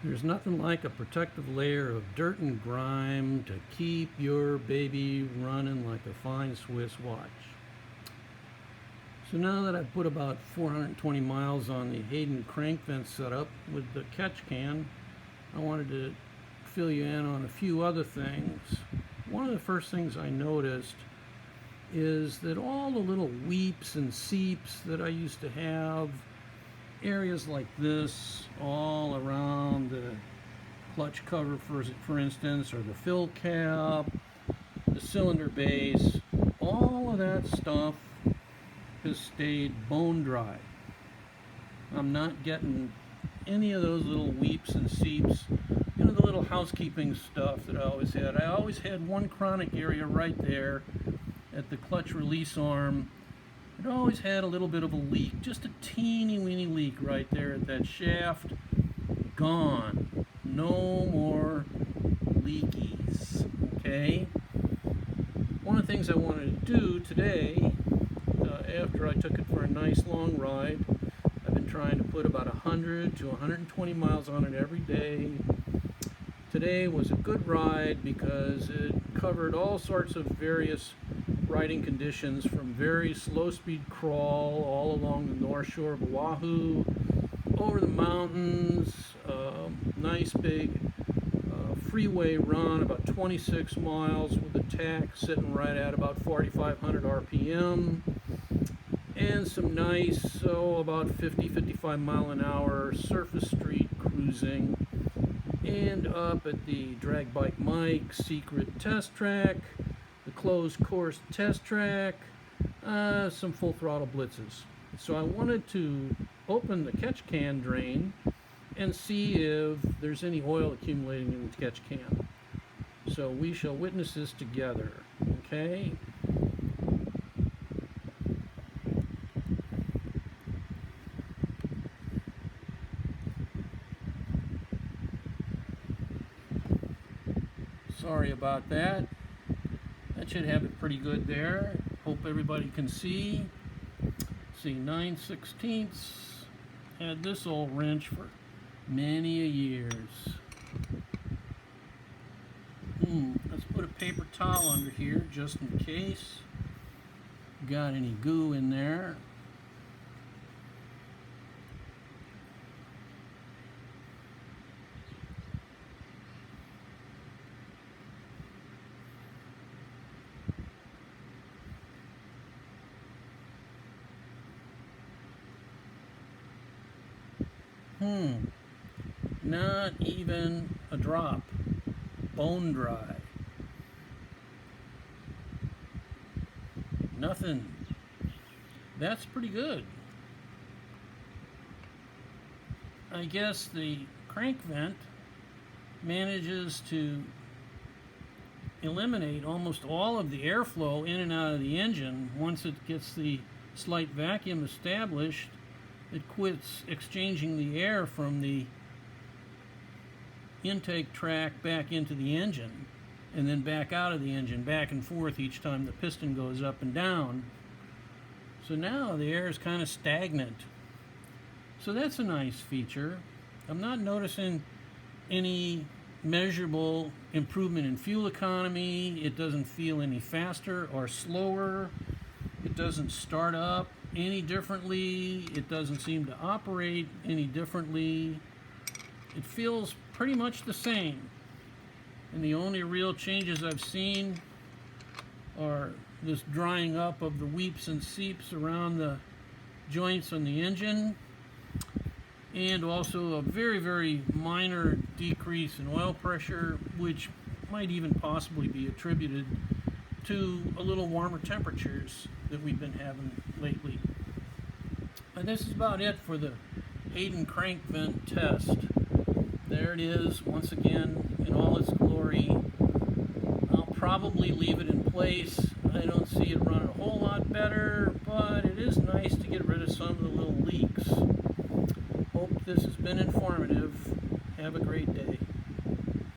There's nothing like a protective layer of dirt and grime to keep your baby running like a fine Swiss watch. So now that I've put about 420 miles on the Hayden Crankvent setup with the catch can, I wanted to fill you in on a few other things. One of the first things I noticed is that all the little weeps and seeps that I used to have, areas like this all around the clutch cover, for instance, or the fill cap, the cylinder base, all of that stuff has stayed bone dry. I'm not getting any of those little weeps and seeps, the little housekeeping stuff that I always had. I always had one chronic area right there at the clutch release arm. It always had a little bit of a leak, just a teeny weeny leak right there at that shaft. Gone. No more leakies. Okay? One of the things I wanted to do today, after I took it for a nice long ride, I've been trying to put about 100 to 120 miles on it every day. Today was a good ride because it covered all sorts of various riding conditions, from very slow speed crawl all along the north shore of Oahu, over the mountains, nice big freeway run, about 26 miles with the tach sitting right at about 4,500 RPM, and some nice, about 50-55 mile an hour surface street cruising, and up at the Drag Bike Mike secret test track, the closed course test track, some full throttle blitzes. So I wanted to open the catch can drain and see if there's any oil accumulating in the catch can. So we shall witness this together, okay? Sorry about that. That should have it pretty good there. Hope everybody can see. See, 9/16. Had this old wrench for many a years. Let's put a paper towel under here just in case got any goo in there. Not even a drop. Bone dry. Nothing. That's pretty good. I guess the Crankvent manages to eliminate almost all of the airflow in and out of the engine. Once it gets the slight vacuum established, it quits exchanging the air from the intake track back into the engine and then back out of the engine, back and forth each time the piston goes up and down. So now the air is kind of stagnant. So that's a nice feature. I'm not noticing any measurable improvement in fuel economy. It doesn't feel any faster or slower. It doesn't start up any differently. It doesn't seem to operate any differently. It feels pretty much the same. And the only real changes I've seen are this drying up of the weeps and seeps around the joints on the engine, and also a very, very minor decrease in oil pressure, which might even possibly be attributed to a little warmer temperatures that we've been having lately. And this is about it for the Hayden Crankvent test. There it is, once again, in all its glory. I'll probably leave it in place. I don't see it running a whole lot better, but it is nice to get rid of some of the little leaks. Hope this has been informative. Have a great day.